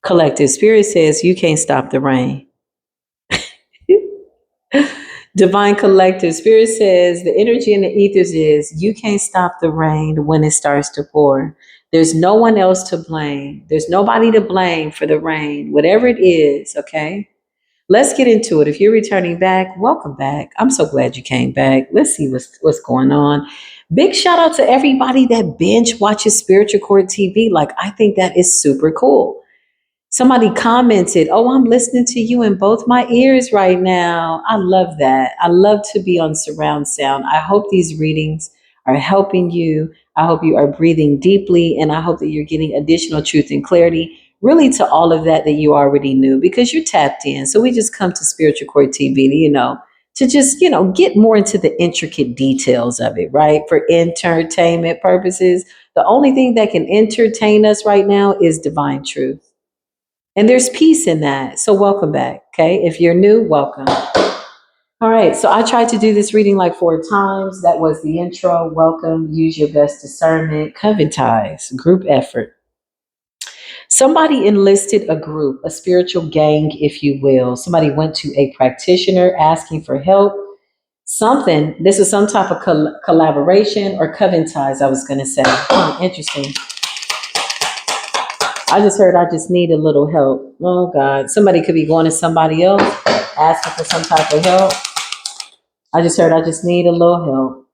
Collective Spirit says you can't stop the rain. Divine Collective Spirit says the energy in the ethers is you can't stop the rain when it starts to pour. There's no one else to blame. There's nobody to blame for the rain, whatever it is, okay? Let's get into it. If you're returning back, welcome back. I'm so glad you came back. Let's see what's going on. Big shout out to everybody that binge watches Spiritual Court TV. Like, I think that is super cool. Somebody commented, "Oh, I'm listening to you in both my ears right now." I love that. I love to be on surround sound. I hope these readings are helping you. I hope you are breathing deeply, and I hope that you're getting additional truth and clarity, really to all of that you already knew because you're tapped in. So we just come to Spiritual Court TV, to just, get more into the intricate details of it, right? For entertainment purposes. The only thing that can entertain us right now is divine truth. And there's peace in that. So welcome back. Okay. If you're new, welcome. All right. So I tried to do this reading like 4 times. That was the intro. Welcome. Use your best discernment. Coven ties. Group effort. Somebody enlisted a group, a spiritual gang, if you will. Somebody went to a practitioner asking for help. This is some type of collaboration or coven ties, I was going to say. Interesting. I just heard I just need a little help. Oh God, somebody could be going to somebody else, asking for some type of help. I just heard I just need a little help.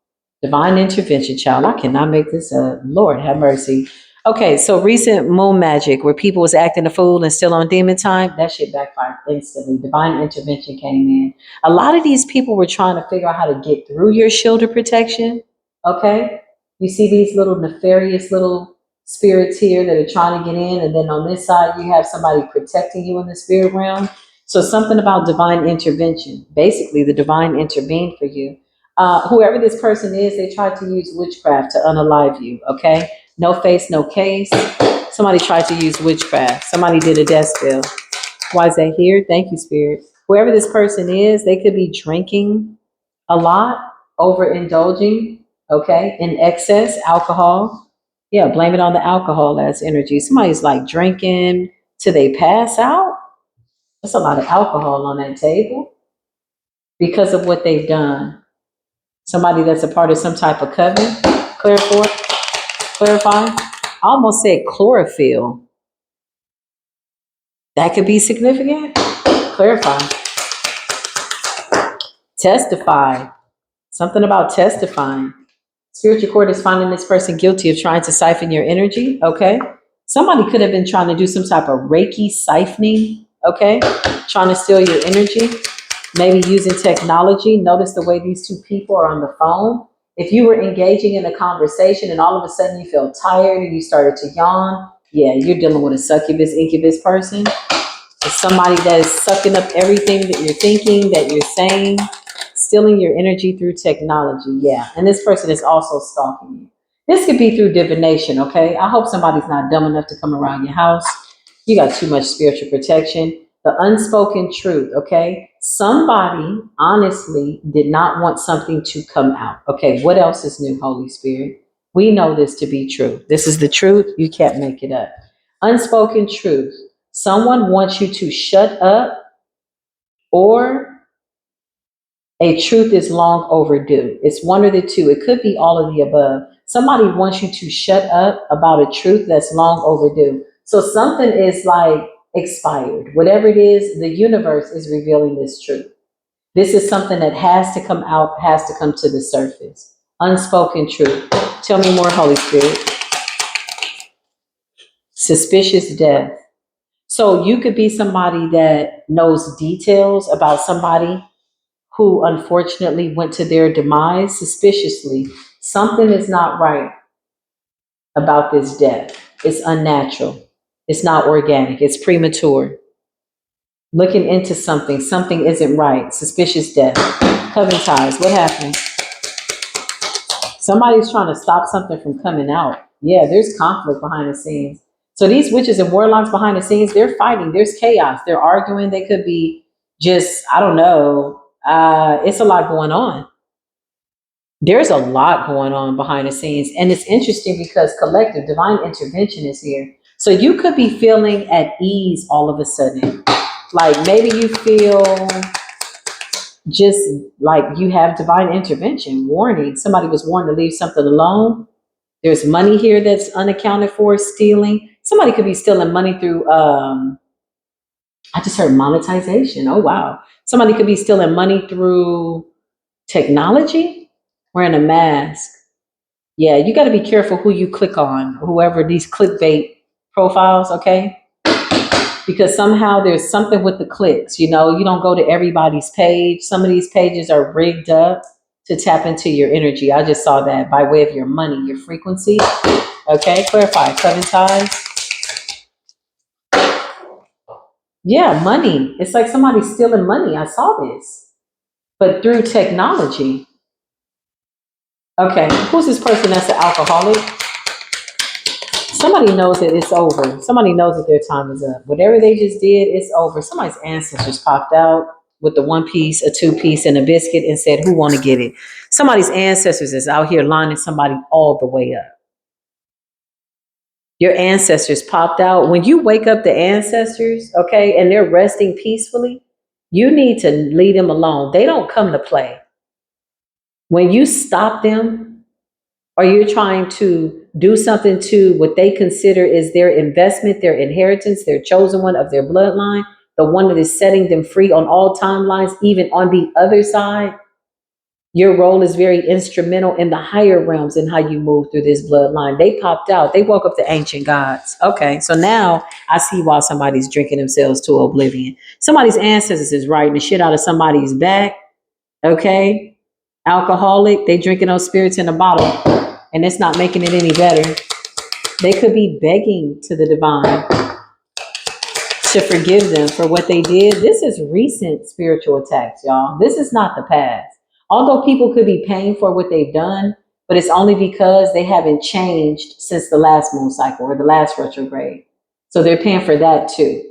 Divine intervention, child. I cannot make this up. Lord have mercy. Okay, so recent moon magic where people was acting a fool and still on demon time, that shit backfired instantly. Divine intervention came in. A lot of these people were trying to figure out how to get through your shield of protection. Okay? You see these little nefarious little spirits here that are trying to get in, and then on this side you have somebody protecting you in the spirit realm. So something about divine intervention. Basically, the divine intervened for you. Whoever this person is, they tried to use witchcraft to unalive you, okay? No face, no case. Somebody tried to use witchcraft. Somebody did a death spell. Why is that here? Thank you, Spirit. Whoever this person is, they could be drinking a lot, overindulging, okay, in excess, alcohol. Yeah, blame it on the alcohol as energy. Somebody's like drinking till they pass out. That's a lot of alcohol on that table because of what they've done. Somebody that's a part of some type of coven. Clarify. I almost said chlorophyll. That could be significant. Clarify. Testify. Something about testifying. Spiritual court is finding this person guilty of trying to siphon your energy. Okay. Somebody could have been trying to do some type of Reiki siphoning. Okay. Trying to steal your energy. Maybe using technology. Notice the way these two people are on the phone. If you were engaging in a conversation and all of a sudden you felt tired and you started to yawn, yeah, you're dealing with a succubus, incubus person. It's somebody that is sucking up everything that you're thinking, that you're saying, stealing your energy through technology. Yeah. And this person is also stalking you. This could be through divination, okay? I hope somebody's not dumb enough to come around your house. You got too much spiritual protection. The unspoken truth, okay? Somebody honestly did not want something to come out. Okay, what else is new, Holy Spirit? We know this to be true. This is the truth. You can't make it up. Unspoken truth. Someone wants you to shut up, or a truth is long overdue. It's one or the two. It could be all of the above. Somebody wants you to shut up about a truth that's long overdue. So something is like expired. Whatever it is, the universe is revealing this truth. This is something that has to come out, has to come to the surface. Unspoken truth. Tell me more, Holy Spirit. Suspicious death. So you could be somebody that knows details about somebody who unfortunately went to their demise suspiciously. Something is not right about this death. It's unnatural. It's not organic. It's premature. Looking into something isn't right. Suspicious death. Coven ties. What happened? Somebody's trying to stop something from coming out. Yeah, there's conflict behind the scenes. So these witches and warlocks behind the scenes, they're fighting. There's chaos. They're arguing. They could be just, I don't know. It's a lot going on. There's a lot going on behind the scenes. And it's interesting because collective divine intervention is here. So you could be feeling at ease all of a sudden. Like maybe you feel just like you have divine intervention, warning. Somebody was warned to leave something alone. There's money here that's unaccounted for, stealing. Somebody could be stealing money through, I just heard monetization. Oh, wow. Somebody could be stealing money through technology, wearing a mask. Yeah, you got to be careful who you click on, whoever these clickbait profiles, okay? Because somehow there's something with the clicks. You know, you don't go to everybody's page. Some of these pages are rigged up to tap into your energy. I just saw that by way of your money, your frequency. Okay, clarify. Coven ties. Yeah, money. It's like somebody's stealing money. I saw this, but through technology. Okay, who's this person that's an alcoholic? Somebody knows that it's over. Somebody knows that their time is up. Whatever they just did, it's over. Somebody's ancestors popped out with the one piece, a two piece, and a biscuit and said, who want to get it? Somebody's ancestors is out here lining somebody all the way up. Your ancestors popped out. When you wake up the ancestors, okay, and they're resting peacefully, you need to leave them alone. They don't come to play. When you stop them, or you're trying to do something to what they consider is their investment, their inheritance, their chosen one of their bloodline, the one that is setting them free on all timelines, even on the other side, your role is very instrumental in the higher realms in how you move through this bloodline. They popped out. They woke up the ancient gods. Okay, so now I see why somebody's drinking themselves to oblivion. Somebody's ancestors is writing the shit out of somebody's back. Okay, alcoholic. They drinking those spirits in a bottle, and it's not making it any better. They could be begging to the divine to forgive them for what they did. This is recent spiritual attacks, y'all. This is not the past. Although people could be paying for what they've done, but it's only because they haven't changed since the last moon cycle or the last retrograde. So they're paying for that too.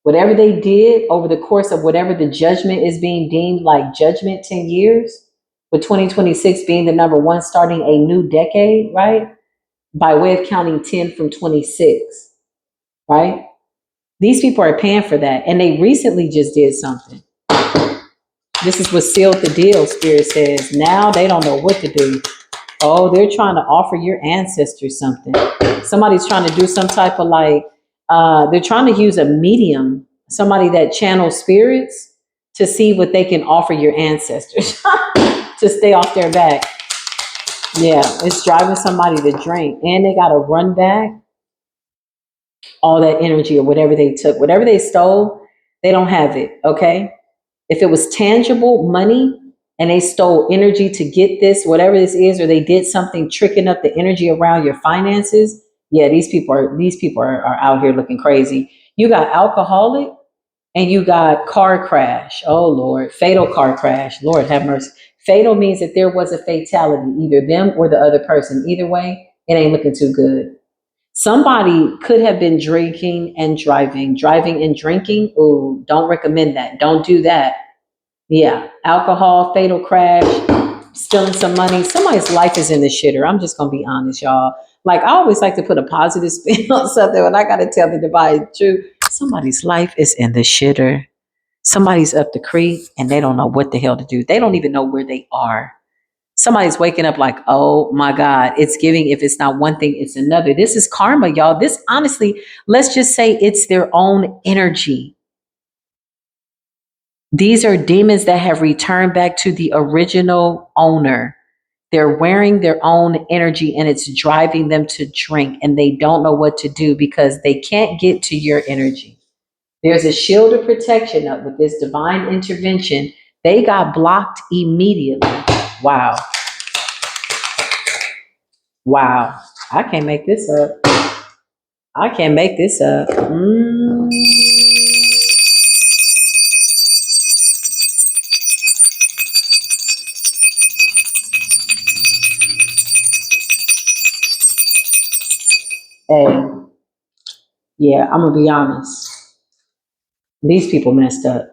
Whatever they did over the course of whatever the judgment is being deemed like judgment 10 years, with 2026 being the number one, starting a new decade, right? By way of counting 10 from 26, right? These people are paying for that. And they recently just did something. This is what sealed the deal, Spirit says. Now they don't know what to do. Oh, they're trying to offer your ancestors something. Somebody's trying to do some type of like, they're trying to use a medium, somebody that channels spirits to see what they can offer your ancestors to stay off their back. Yeah, it's driving somebody to drink. And they got to run back all that energy or whatever they took. Whatever they stole, they don't have it, okay? If it was tangible money and they stole energy to get this, whatever this is, or they did something tricking up the energy around your finances, yeah, these people are out here looking crazy. You got alcoholic and you got car crash. Oh Lord, fatal car crash. Lord have mercy. Fatal means that there was a fatality, either them or the other person. Either way, it ain't looking too good. Somebody could have been drinking and driving and drinking. Ooh, don't recommend that. Don't do that. Yeah, alcohol, fatal crash, stealing some money. Somebody's life is in the shitter. I'm just gonna be honest, y'all. Like I always like to put a positive spin on something when I gotta tell the divine truth. Somebody's life is in the shitter. Somebody's up the creek and they don't know what the hell to do. They don't even know where they are. Somebody's waking up like, oh my God, it's giving. If it's not one thing, it's another. This is karma, y'all. This honestly, let's just say it's their own energy. These are demons that have returned back to the original owner. They're wearing their own energy and it's driving them to drink and they don't know what to do because they can't get to your energy. There's a shield of protection up with this divine intervention. They got blocked immediately. Wow. Wow. I can't make this up. I can't make this up. Hey, yeah, I'm gonna be honest. These people messed up.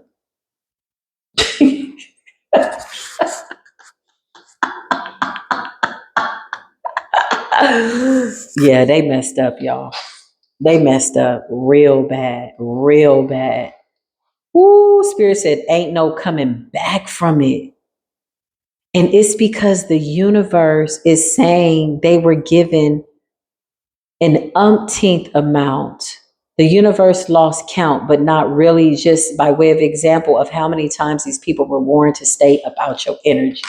Yeah, they messed up, y'all. They messed up real bad, real bad. Ooh, Spirit said, ain't no coming back from it. And it's because the universe is saying they were given an umpteenth amount. The universe lost count, but not really, just by way of example of how many times these people were warned to stay about your energy.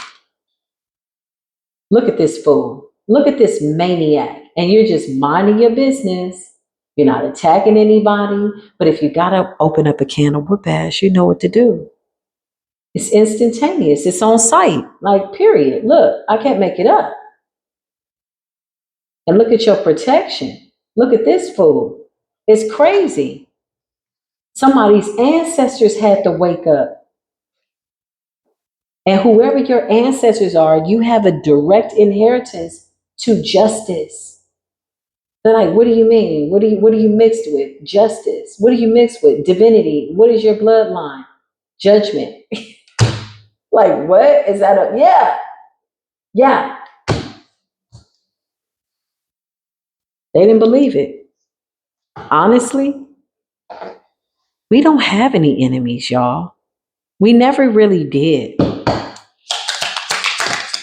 Look at this fool. Look at this maniac. And you're just minding your business. You're not attacking anybody. But if you got to open up a can of whoop ass, you know what to do. It's instantaneous. It's on site. Like, period. Look, I can't make it up. And look at your protection. Look at this fool. It's crazy. Somebody's ancestors had to wake up. And whoever your ancestors are, you have a direct inheritance to justice. They're like, what do you mean? What are you mixed with? Justice. What are you mixed with? Divinity. What is your bloodline? Judgment. Like, what? Is that a yeah. Yeah. They didn't believe it. Honestly, we don't have any enemies, y'all. We never really did.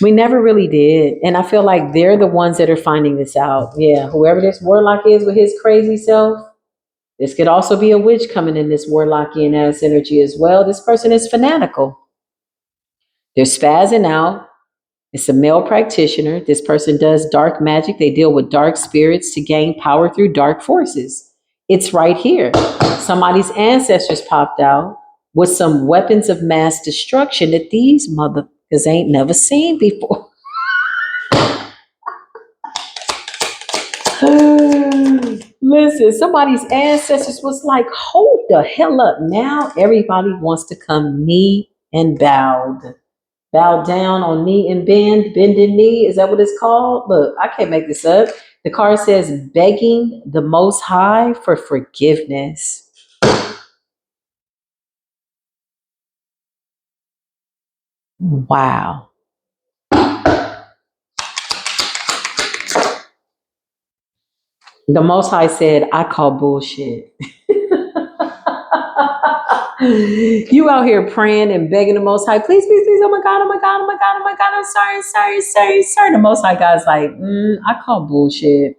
We never really did. And I feel like they're the ones that are finding this out. Yeah, whoever this warlock is with his crazy self, this could also be a witch coming in this warlockian ass energy as well. This person is fanatical. They're spazzing out. It's a male practitioner. This person does dark magic. They deal with dark spirits to gain power through dark forces. It's right here. Somebody's ancestors popped out with some weapons of mass destruction that these motherfuckers ain't never seen before. Listen, somebody's ancestors was like, hold the hell up. Now everybody wants to come knee and bowed. Bow down on knee and bending knee. Is that what it's called? Look, I can't make this up. The card says begging the Most High for forgiveness. Wow. The Most High said, I call bullshit. You out here praying and begging the Most High, please, please, please, oh my God, oh my God, oh my God, oh my God, I'm sorry, sorry, sorry, sorry. The Most High God's like, I call bullshit.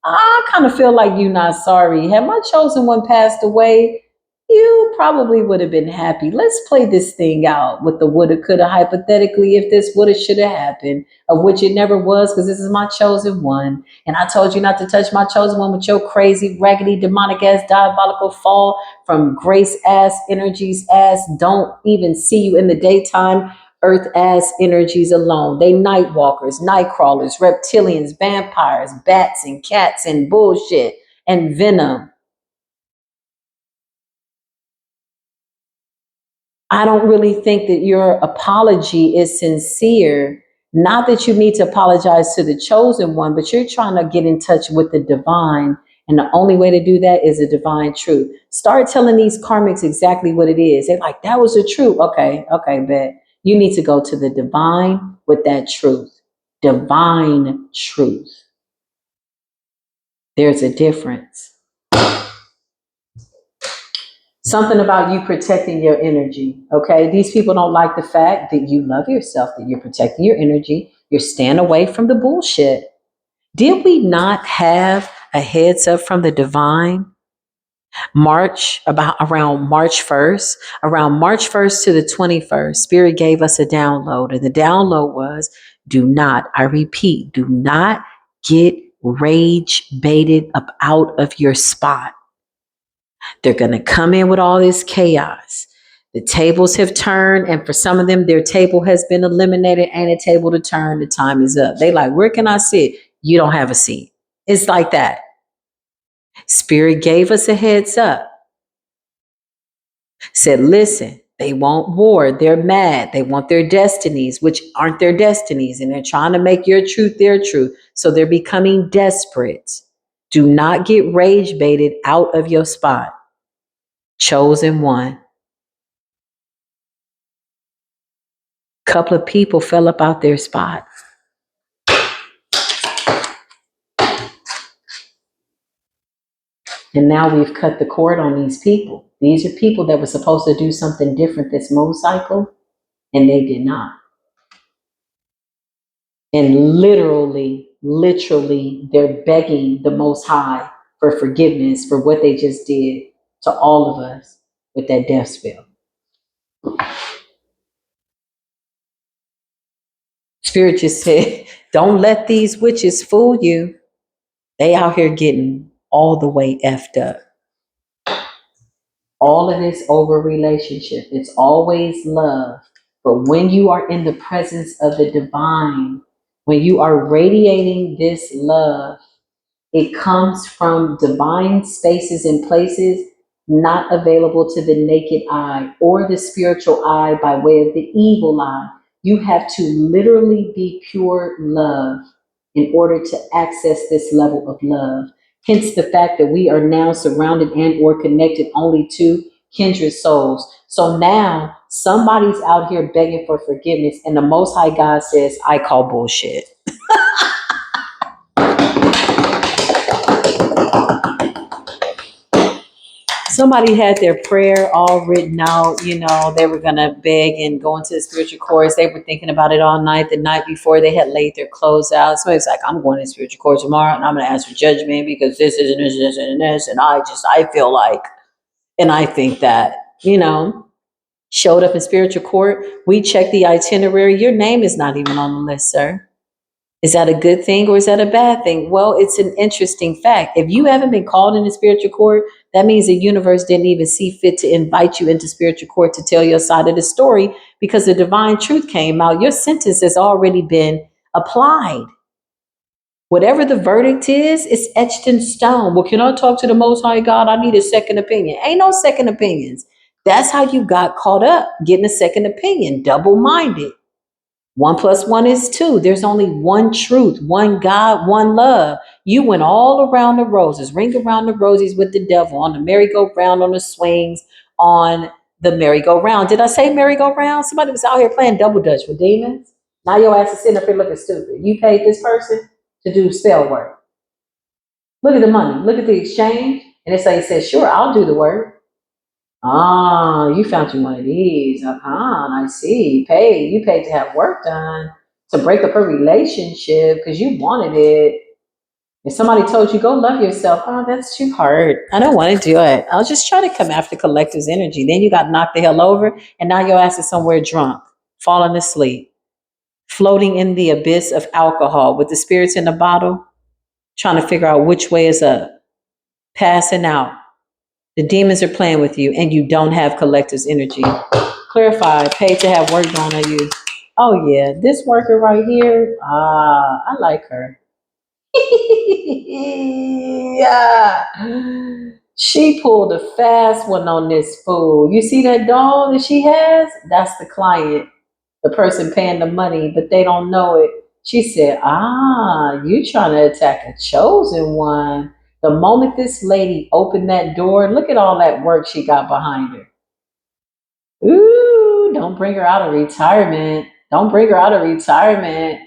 I kind of feel like you're not sorry. Had my chosen one passed away, you probably would have been happy. Let's play this thing out with the woulda, coulda, hypothetically, if this woulda, shoulda happened, of which it never was, because this is my chosen one. And I told you not to touch my chosen one with your crazy, raggedy, demonic ass, diabolical fall from grace ass energies ass. Don't even see you in the daytime. Earth ass energies alone. They night walkers, night crawlers, reptilians, vampires, bats and cats and bullshit and venom. I don't really think that your apology is sincere. Not that you need to apologize to the chosen one, but you're trying to get in touch with the divine. And the only way to do that is a divine truth. Start telling these karmics exactly what it is. They're like, that was the truth. Okay, bet. You need to go to the divine with that truth. Divine truth. There's a difference. Something about you protecting your energy. Okay. These people don't like the fact that you love yourself, that you're protecting your energy. You're staying away from the bullshit. Did we not have a heads up from the divine around March 1st? Around March 1st to the 21st, Spirit gave us a download. And the download was, do not, I repeat, do not get rage baited up out of your spot. They're going to come in with all this chaos. The tables have turned, and for some of them, their table has been eliminated. Ain't a table to turn. The time is up. They like, where can I sit? You don't have a seat. It's like that. Spirit gave us a heads up. Said, listen, they want war. They're mad. They want their destinies, which aren't their destinies. And they're trying to make your truth their truth. So they're becoming desperate. Do not get rage baited out of your spot. Chosen one. Couple of people fell up out their spot. And now we've cut the cord on these people. These are people that were supposed to do something different this moon cycle, and they did not. And literally, they're begging the Most High for forgiveness for what they just did to all of us with that death spell. Spirit just said, don't let these witches fool you. They out here getting all the way effed up. All of this over relationship. It's always love. But when you are in the presence of the divine, when you are radiating this love, it comes from divine spaces and places not available to the naked eye or the spiritual eye by way of the evil eye. You have to literally be pure love in order to access this level of love. Hence the fact that we are now surrounded and or connected only to kindred souls. So now somebody's out here begging for forgiveness, and the Most High God says, I call bullshit. Somebody had their prayer all written out, they were going to beg and go into the spiritual course. They were thinking about it all night. The night before, they had laid their clothes out. Somebody's like, I'm going to the spiritual course tomorrow, and I'm going to ask for judgment because this is and this and this and this. And I feel like, and I think that, showed up in spiritual court. We checked the itinerary. Your name is not even on the list, sir. Is that a good thing or is that a bad thing? Well, it's an interesting fact. If you haven't been called into spiritual court, that means the universe didn't even see fit to invite you into spiritual court to tell your side of the story because the divine truth came out. Your sentence has already been applied. Whatever the verdict is, it's etched in stone. Well, can I talk to the Most High God? I need a second opinion. Ain't no second opinions. That's how you got caught up, getting a second opinion, double-minded. 1 + 1 is 2. There's only one truth, one God, one love. You went all around the roses, ring around the roses with the devil on the merry-go-round, on the swings, on the merry-go-round. Did I say merry-go-round? Somebody was out here playing double dutch with demons. Now your ass is sitting up here looking stupid. You paid this person to do spell work. Look at the money. Look at the exchange. And it's like it says, sure, I'll do the work. Ah, you found you one of these. I see. You paid to have work done to break up a relationship because you wanted it. If somebody told you, go love yourself, oh, that's too hard. I don't want to do it. I'll just try to come after collective's energy. Then you got knocked the hell over, and now your ass is somewhere drunk, falling asleep, floating in the abyss of alcohol with the spirits in the bottle, trying to figure out which way is up, passing out. The demons are playing with you and you don't have collective's energy. Clarify, paid to have work done on you. Oh yeah, this worker right here, I like her. Yeah. She pulled a fast one on this fool. You see that doll that she has? That's the client, the person paying the money, but they don't know it. She said, you trying to attack a chosen one. The moment this lady opened that door, look at all that work she got behind her. Ooh, don't bring her out of retirement. Don't bring her out of retirement.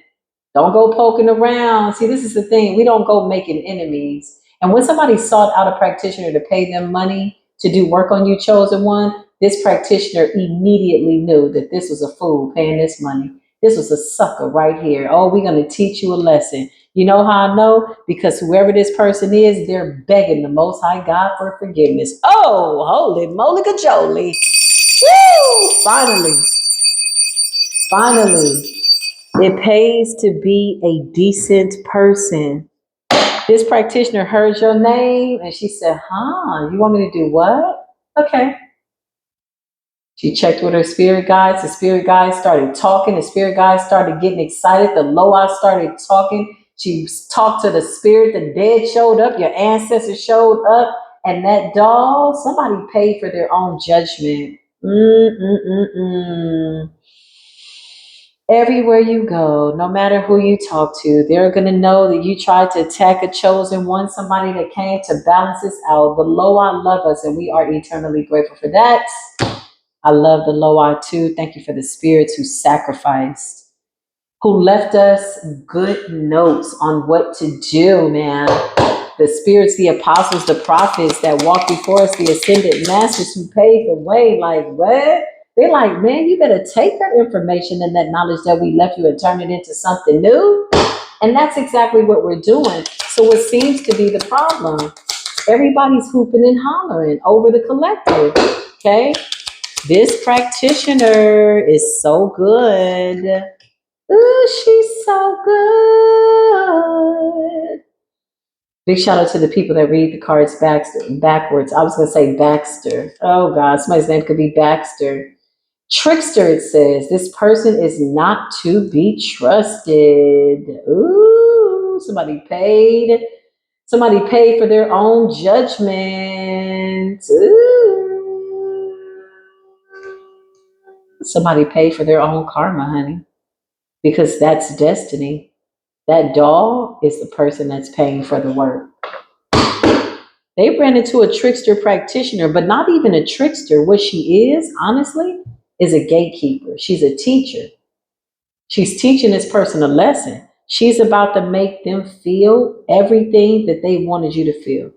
Don't go poking around. See, this is the thing. We don't go making enemies. And when somebody sought out a practitioner to pay them money to do work on you, chosen one, this practitioner immediately knew that this was a fool paying this money. This was a sucker right here. Oh, we're going to teach you a lesson. You know how I know? Because whoever this person is, they're begging the Most High God for forgiveness. Oh, holy moly cajoli. Woo! Finally. It pays to be a decent person. This practitioner heard your name and she said, you want me to do what? Okay. She checked with her spirit guides. The spirit guides started talking. The spirit guides started getting excited. The Loa started talking. She talked to the spirit. The dead showed up. Your ancestors showed up. And that doll, somebody paid for their own judgment. Everywhere you go, no matter who you talk to, they're going to know that you tried to attack a chosen one, somebody that came to balance us out. The Loa love us, and we are eternally grateful for that. I love the Loa too. Thank you for the spirits who sacrificed, who left us good notes on what to do, man. the spirits, the apostles, the prophets that walk before us, the ascended masters who paved the way. Like, what? They're like, man, you better take that information and that knowledge that we left you and turn it into something new. And that's exactly what we're doing. So what seems to be the problem? Everybody's hooping and hollering over the collective. Okay? This practitioner is so good. Ooh, she's so good. Big shout out to the people that read the cards backwards. I was going to say Baxter. Oh, God, somebody's name could be Baxter. Trickster, it says. This person is not to be trusted. Ooh, somebody paid. Somebody paid for their own judgment. Ooh. Somebody paid for their own karma, honey, because that's destiny. That doll is the person that's paying for the work. They ran into a trickster practitioner, but not even a trickster. What she is, honestly, is a gatekeeper. She's a teacher. She's teaching this person a lesson. She's about to make them feel everything that they wanted you to feel.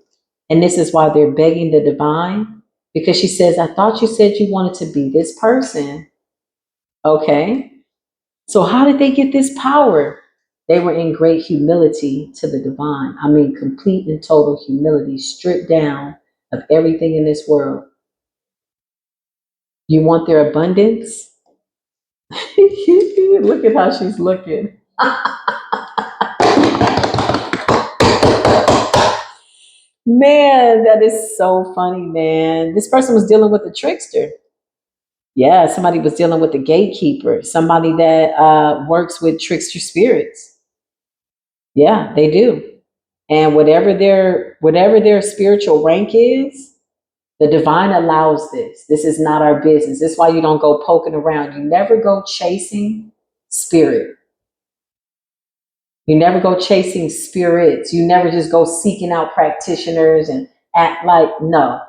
And this is why they're begging the divine, because she says, I thought you said you wanted to be this person. Okay. So how did they get this power? They were in great humility to the divine. I mean, complete and total humility, stripped down of everything in this world. You want their abundance? Look at how she's looking. Man, that is so funny, man. This person was dealing with a trickster. Yeah, somebody was dealing with a gatekeeper, somebody that works with trickster spirits. Yeah, they do. And whatever their spiritual rank is, the divine allows this. This is not our business. This is why you don't go poking around. You never go chasing spirit. You never go chasing spirits. You never just go seeking out practitioners and act like, no,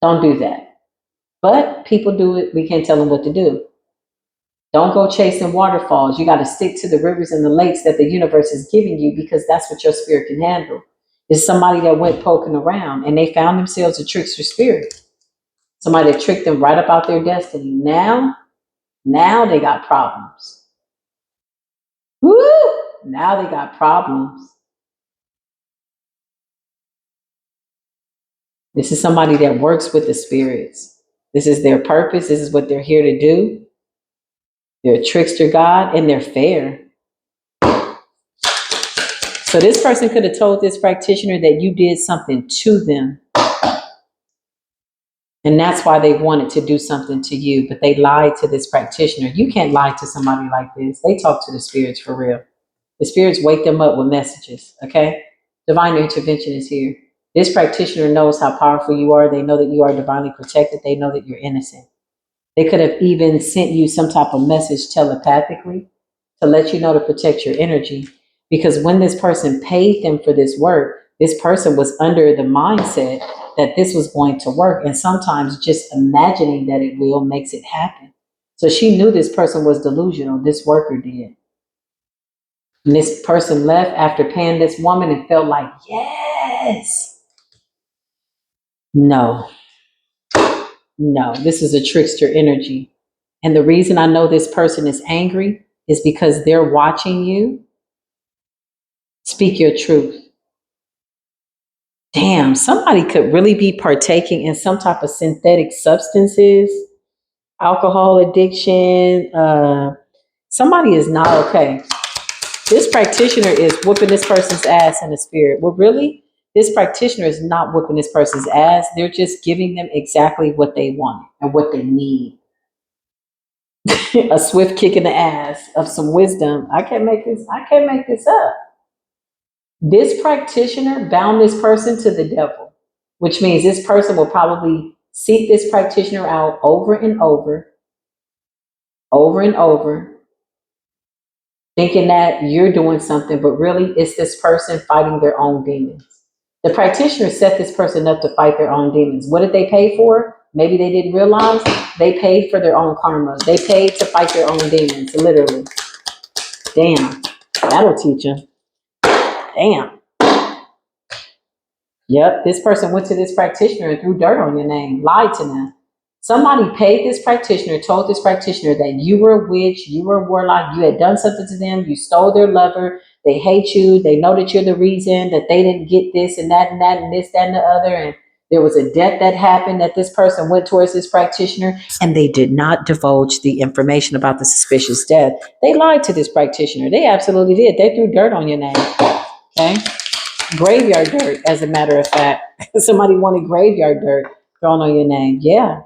don't do that. But people do it. We can't tell them what to do. Don't go chasing waterfalls. You got to stick to the rivers and the lakes that the universe is giving you, because that's what your spirit can handle. It's somebody that went poking around and they found themselves a trickster spirit. Somebody that tricked them right about their destiny. Now they got problems. Woo! Now they got problems. This is somebody that works with the spirits. This is their purpose. This is what they're here to do. They're a trickster god and they're fair. So this person could have told this practitioner that you did something to them. And that's why they wanted to do something to you, but they lied to this practitioner. You can't lie to somebody like this. They talk to the spirits for real. The spirits wake them up with messages, okay? Divine intervention is here. This practitioner knows how powerful you are. They know that you are divinely protected. They know that you're innocent. They could have even sent you some type of message telepathically to let you know to protect your energy. Because when this person paid them for this work, this person was under the mindset that this was going to work. And sometimes just imagining that it will makes it happen. So she knew this person was delusional. This worker did. And this person left after paying this woman and felt like, yes. No, this is a trickster energy. And the reason I know this person is angry is because they're watching you speak your truth. Damn, somebody could really be partaking in some type of synthetic substances, alcohol addiction. Somebody is not okay. This practitioner is whooping this person's ass in the spirit. Well, really, this practitioner is not whooping this person's ass. They're just giving them exactly what they want and what they need. A swift kick in the ass of some wisdom. I can't make this up. This practitioner bound this person to the devil, which means this person will probably seek this practitioner out over and over and over, thinking that you're doing something, but really it's this person fighting their own demons. The practitioner set this person up to fight their own demons. What did they pay for? Maybe they didn't realize. They paid for their own karma. They paid to fight their own demons, literally. Damn, that'll teach them. Damn. Yep, this person went to this practitioner and threw dirt on your name, lied to them. Somebody paid this practitioner, told this practitioner that you were a witch, you were a warlock, you had done something to them, you stole their lover, they hate you, they know that you're the reason that they didn't get this and that and this, that and the other. And there was a debt that happened that this person went towards this practitioner, and they did not divulge the information about the suspicious death. They lied to this practitioner. They absolutely did. They threw dirt on your name. Okay? Graveyard dirt, as a matter of fact. Somebody wanted graveyard dirt thrown on your name. Yeah,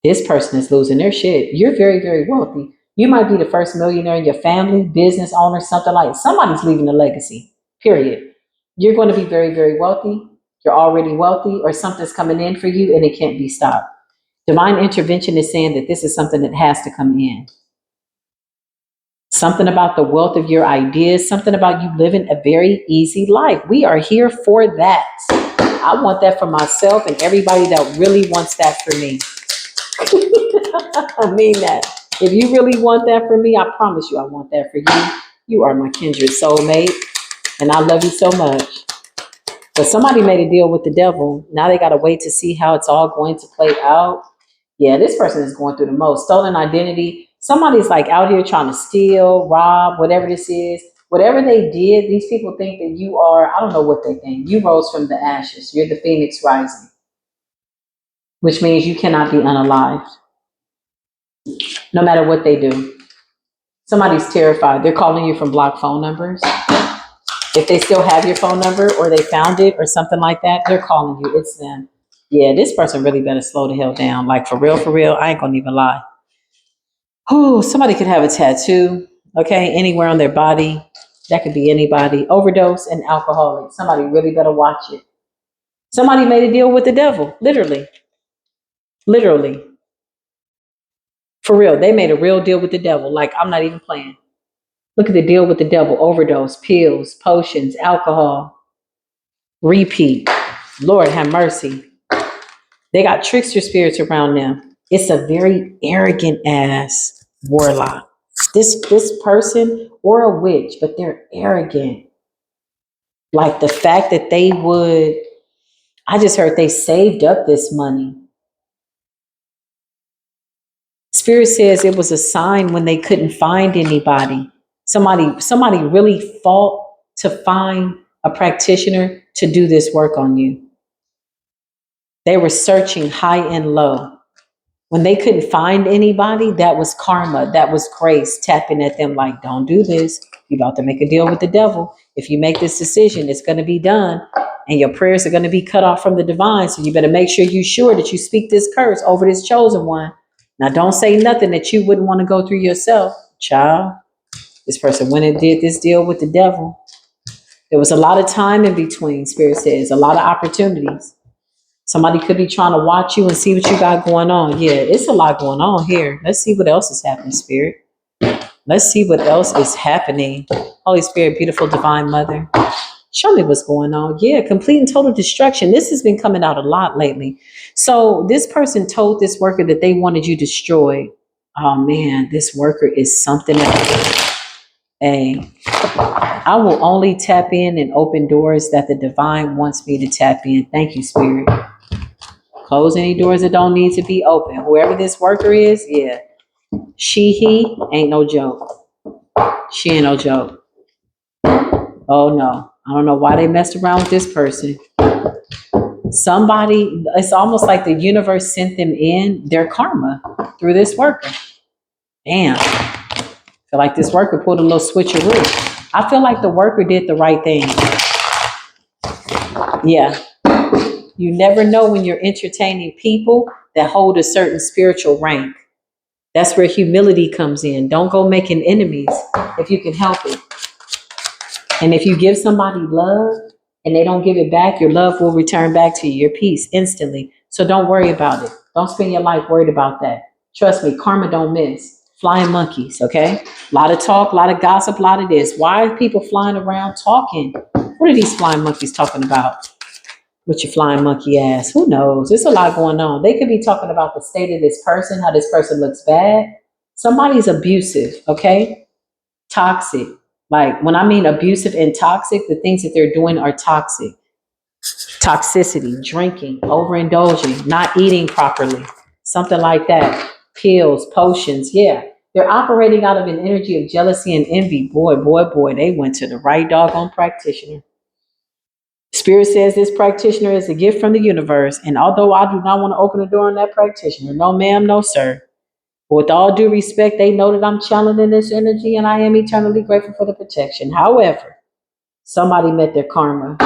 this person is losing their shit. You're very, very wealthy. You might be the first millionaire in your family, business owner, something like somebody's leaving a legacy, period. You're going to be very, very wealthy. You're already wealthy, or something's coming in for you and it can't be stopped. Divine intervention is saying that this is something that has to come in. Something about the wealth of your ideas, something about you living a very easy life. We are here for that. I want that for myself and everybody that really wants that for me. I mean that. If you really want that for me, I promise you I want that for you. You are my kindred soulmate, and I love you so much. But somebody made a deal with the devil. Now they got to wait to see how it's all going to play out. Yeah, this person is going through the most. Stolen identity. Somebody's like out here trying to steal, rob, whatever this is. Whatever they did, these people think that you are, I don't know what they think. You rose from the ashes. You're the phoenix rising, which means you cannot be unalived, no matter what they do. Somebody's terrified. They're calling you from blocked phone numbers. If they still have your phone number or they found it or something like that, they're calling you. It's them. Yeah, this person really better slow the hell down. Like for real, I ain't gonna even lie. Oh, somebody could have a tattoo, okay, anywhere on their body. That could be anybody. Overdose and alcoholic. Somebody really better watch it. Somebody made a deal with the devil, literally. Literally. For real. They made a real deal with the devil. Like, I'm not even playing. Look at the deal with the devil: overdose, pills, potions, alcohol, repeat. Lord have mercy. They got trickster spirits around them. It's a very arrogant ass warlock. This person or a witch, but they're arrogant. Like the fact that they would, I just heard they saved up this money. Spirit says it was a sign when they couldn't find anybody. Somebody really fought to find a practitioner to do this work on you. They were searching high and low. When they couldn't find anybody, that was karma. That was grace tapping at them like, don't do this. You're about to make a deal with the devil. If you make this decision, it's going to be done. And your prayers are going to be cut off from the divine. So you better make sure you're sure that you speak this curse over this chosen one. Now, don't say nothing that you wouldn't want to go through yourself. Child, this person went and did this deal with the devil. There was a lot of time in between, Spirit says, a lot of opportunities. Somebody could be trying to watch you and see what you got going on. Yeah, it's a lot going on here. Let's see what else is happening, Spirit. Let's see what else is happening. Holy Spirit, beautiful divine mother. Show me what's going on. Yeah, complete and total destruction. This has been coming out a lot lately. So this person told this worker that they wanted you destroyed. Oh man, this worker is something else. Hey, I will only tap in and open doors that the divine wants me to tap in. Thank you, Spirit. Close any doors that don't need to be open. Whoever this worker is, yeah. He ain't no joke. She ain't no joke. Oh no. I don't know why they messed around with this person. Somebody, it's almost like the universe sent them in their karma through this worker. Damn. I feel like this worker pulled a little switcheroo. I feel like the worker did the right thing. Yeah. You never know when you're entertaining people that hold a certain spiritual rank. That's where humility comes in. Don't go making enemies if you can help it. And if you give somebody love and they don't give it back, your love will return back to you, your peace instantly. So don't worry about it. Don't spend your life worried about that. Trust me, karma don't miss. Flying monkeys, okay? A lot of talk, a lot of gossip, a lot of this. Why are people flying around talking? What are these flying monkeys talking about? With your flying monkey ass. Who knows? There's a lot going on. They could be talking about the state of this person, how this person looks bad. Somebody's abusive, okay? Toxic. Like when I mean abusive and toxic, the things that they're doing are toxic. Toxicity, drinking, overindulging, not eating properly, something like that. Pills, potions, yeah. They're operating out of an energy of jealousy and envy. Boy, boy, boy, they went to the right doggone practitioner. Spirit says this practitioner is a gift from the universe, and although I do not want to open the door on that practitioner, no ma'am, no sir. But with all due respect, they know that I'm channeling this energy and I am eternally grateful for the protection. However, somebody met their karma.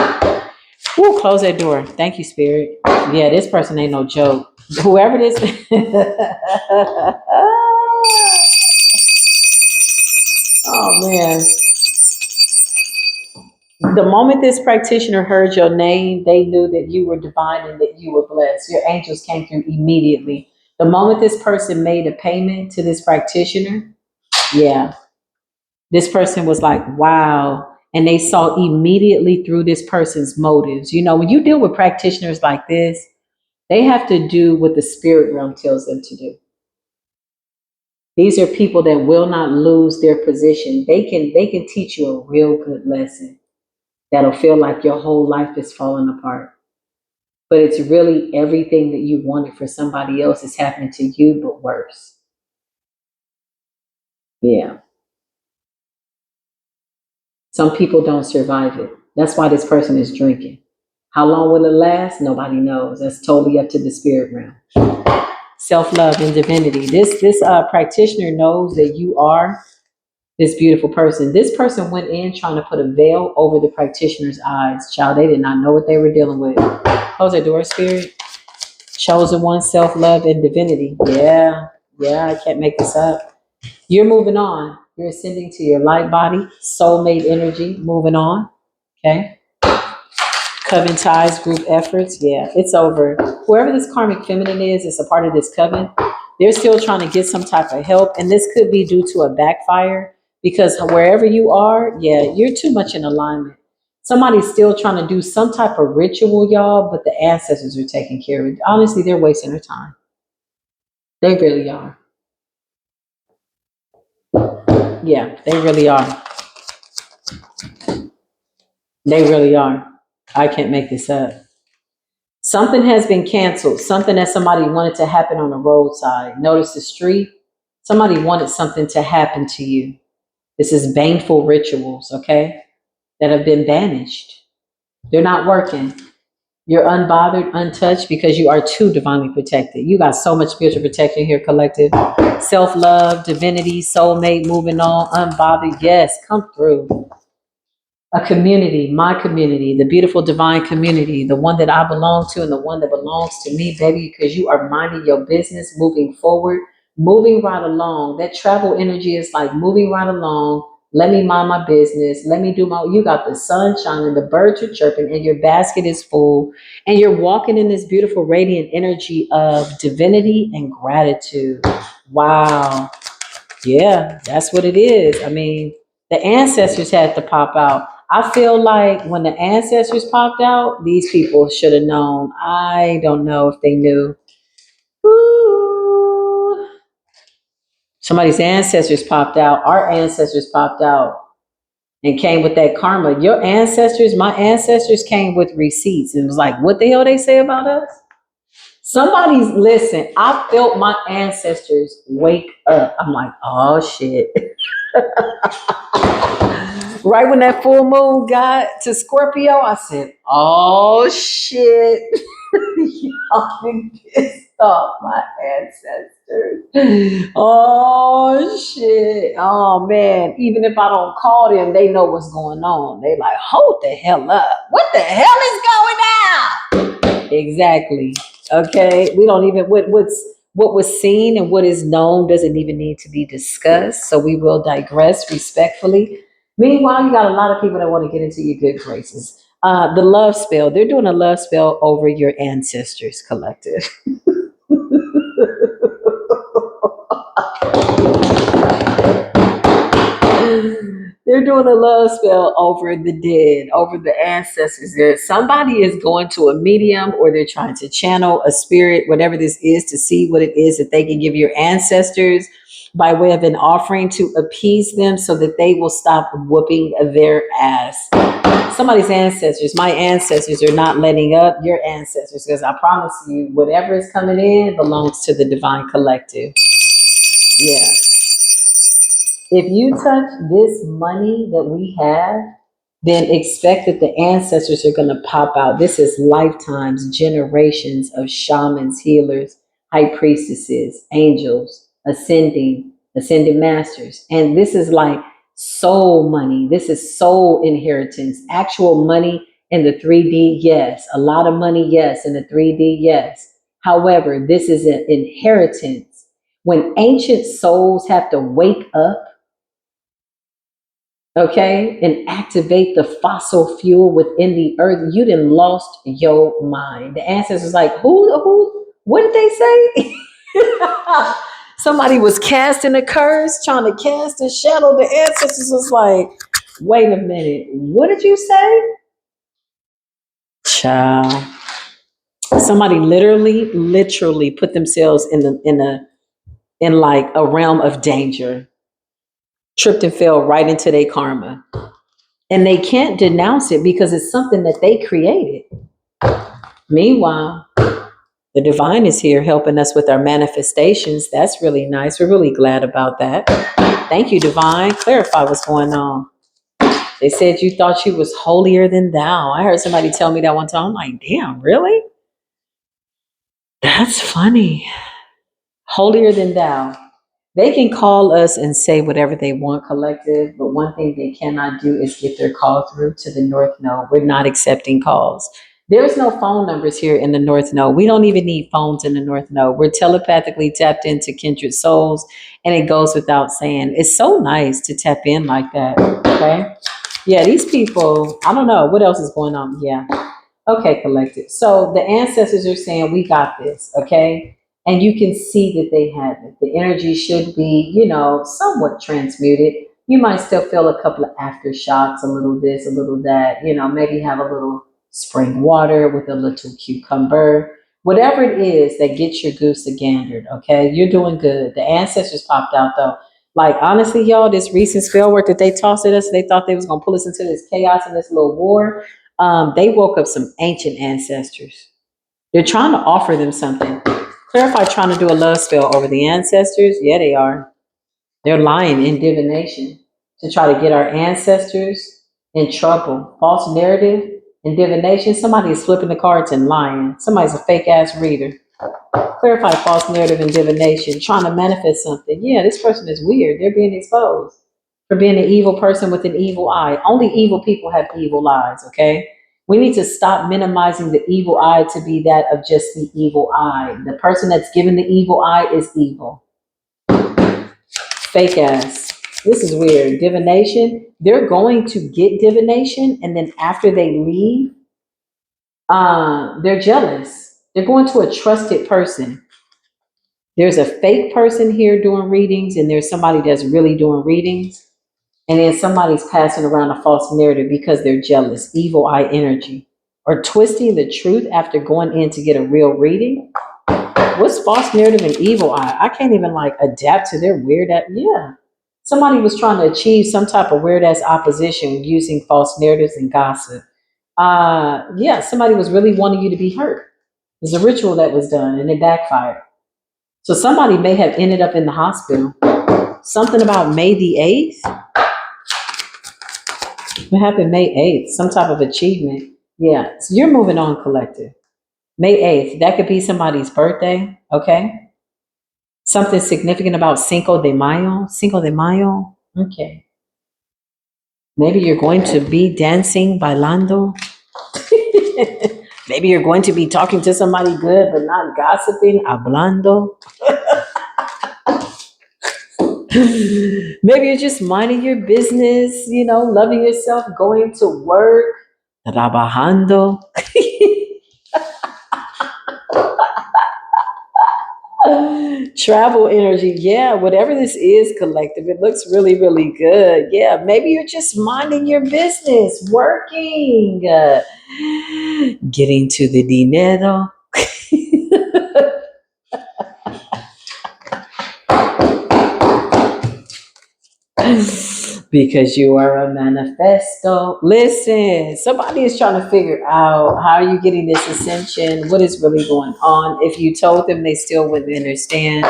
Ooh, close that door. Thank you, Spirit. Yeah, this person ain't no joke. Whoever this oh man. The moment this practitioner heard your name, they knew that you were divine and that you were blessed. Your angels came through immediately. The moment this person made a payment to this practitioner, yeah, this person was like, wow. And they saw immediately through this person's motives. You know, when you deal with practitioners like this, they have to do what the spirit realm tells them to do. These are people that will not lose their position. They can teach you a real good lesson that'll feel like your whole life is falling apart. But it's really everything that you wanted for somebody else is happening to you, but worse. Yeah. Some people don't survive it. That's why this person is drinking. How long will it last? Nobody knows. That's totally up to the spirit realm. Self-love and divinity. This practitioner knows that you are this beautiful person. This person went in trying to put a veil over the practitioner's eyes. Child, they did not know what they were dealing with. Close that door, spirit. Chosen one, self-love and divinity. Yeah, I can't make this up. You're moving on. You're ascending to your light body, soulmate energy, moving on. Okay. Coven ties, group efforts. Yeah, it's over. Whoever this karmic feminine is a part of this coven. They're still trying to get some type of help. And this could be due to a backfire because wherever you are, yeah, you're too much in alignment. Somebody's still trying to do some type of ritual, y'all, but the ancestors are taking care of it. Honestly, they're wasting their time. They really are. Yeah, they really are. They really are. I can't make this up. Something has been canceled. Something that somebody wanted to happen on the roadside. Notice the street. Somebody wanted something to happen to you. This is baneful rituals, okay, that have been banished. They're not working. You're unbothered, untouched because you are too divinely protected. You got so much spiritual protection here, collective. Self-love, divinity, soulmate, moving on, unbothered. Yes, come through. A community, my community, the beautiful divine community, the one that I belong to and the one that belongs to me, baby, because you are minding your business, moving forward, moving right along. That travel energy is like moving right along. Let me mind my business. Let me do my, you got the sun shining, the birds are chirping, and your basket is full. And you're walking in this beautiful, radiant energy of divinity and gratitude. Wow. Yeah, that's what it is. I mean, the ancestors had to pop out. I feel like when the ancestors popped out, these people should have known. I don't know if they knew. Ooh. Somebody's ancestors popped out. Our ancestors popped out and came with that karma. Your ancestors, my ancestors came with receipts. And it was like, what the hell they say about us? Somebody's, listen, I felt my ancestors wake up. I'm like, oh shit. Right when that full moon got to Scorpio, I said, oh shit. Y'all been pissed off my ancestors. Oh shit. Oh man. Even if I don't call them, they know what's going on. They like, hold the hell up. What the hell is going on? Exactly. Okay. We don't even what was seen and what is known doesn't even need to be discussed. So we will digress respectfully. Meanwhile, you got a lot of people that want to get into your good graces. The love spell, they're doing a love spell over your ancestors, collective. They're doing a love spell over the dead, over the ancestors. Somebody is going to a medium or they're trying to channel a spirit, whatever this is, to see what it is that they can give your ancestors. by way of an offering to appease them so that they will stop whooping their ass. Somebody's ancestors, my ancestors, are not letting up your ancestors, because I promise you, whatever is coming in belongs to the divine collective. Yeah. If you touch this money that we have, then expect that the ancestors are going to pop out. This is lifetimes, generations of shamans, healers, high priestesses, angels, ascended masters. And this is like soul money. This is soul inheritance, actual money in the 3D, yes. A lot of money, yes. In the 3D, yes. However, this is an inheritance. When ancient souls have to wake up, okay, and activate the fossil fuel within the earth, you done lost your mind. The ancestors like, what did they say? Somebody was casting a curse, trying to cast a shadow. The ancestors was like, wait a minute, what did you say? Child. Somebody literally put themselves in like a realm of danger, tripped and fell right into their karma. And they can't denounce it because it's something that they created. Meanwhile, the divine is here helping us with our manifestations. That's really nice. We're really glad about that. Thank you, divine. Clarify what's going on. They said you thought you was holier than thou. I heard somebody tell me that one time. I'm like, damn, really? That's funny. Holier than thou. They can call us and say whatever they want, collective, but one thing they cannot do is get their call through to the North Node. We're not accepting calls. There's no phone numbers here in the North Node. We don't even need phones in the North Node. We're telepathically tapped into kindred souls, and it goes without saying. It's so nice to tap in like that, okay? Yeah, these people, I don't know. What else is going on? Yeah. Okay, collective. So the ancestors are saying, we got this, okay? And you can see that they have it. The energy should be, somewhat transmuted. You might still feel a couple of aftershocks, a little this, a little that, maybe have a little spring water with a little cucumber. Whatever it is that gets your goose a gandered, okay? You're doing good. The ancestors popped out though. Like, honestly, y'all, this recent spell work that they tossed at us, they thought they was going to pull us into this chaos and this little war. They woke up some ancient ancestors. They're trying to offer them something. Clarify trying to do a love spell over the ancestors. Yeah, they are. They're lying in divination to try to get our ancestors in trouble. False narrative and divination. Somebody is flipping the cards and lying. Somebody's a fake ass reader. Clarify false narrative and divination, trying to manifest something. Yeah, this person is weird. They're being exposed for being an evil person with an evil eye. Only evil people have evil eyes, okay? We need to stop minimizing the evil eye to be that of just the evil eye. The person that's given the evil eye is evil. Fake ass. This is weird. Divination. They're going to get divination, and then after they leave, they're jealous. They're going to a trusted person. There's a fake person here doing readings, and there's somebody that's really doing readings. And then somebody's passing around a false narrative because they're jealous, evil eye energy, or twisting the truth after going in to get a real reading. What's false narrative and evil eye? I can't even like adapt to their weird ass. Yeah. Somebody was trying to achieve some type of weird ass opposition using false narratives and gossip. Yeah, somebody was really wanting you to be hurt. There's a ritual that was done and it backfired. So somebody may have ended up in the hospital. Something about May the 8th. What happened May 8th? Some type of achievement. Yeah. So you're moving on, collective. May 8th. That could be somebody's birthday. Okay. Something significant about Cinco de Mayo. Cinco de Mayo. Okay. Maybe you're going to be dancing, bailando. Maybe you're going to be talking to somebody good, but not gossiping, hablando. Maybe you're just minding your business, loving yourself, going to work, trabajando. Travel energy. Yeah, whatever this is, collective, it looks really, really good. Yeah, maybe you're just minding your business, working, getting to the dinero. Because you are a manifesto. Listen, somebody is trying to figure out how are you getting this ascension? What is really going on? If you told them, they still wouldn't understand.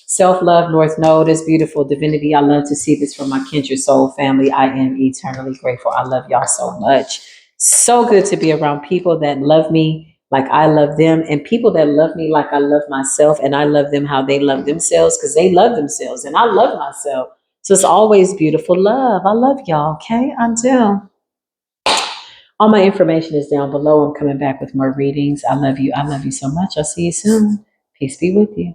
Self-love, North Node is beautiful. Divinity, I love to see this from my Kindred Soul family. I am eternally grateful. I love y'all so much. So good to be around people that love me like I love them, and people that love me like I love myself, and I love them how they love themselves, because they love themselves and I love myself. So it's always beautiful love. I love y'all, okay? Until all my information is down below. I'm coming back with more readings. I love you. I love you so much. I'll see you soon. Peace be with you.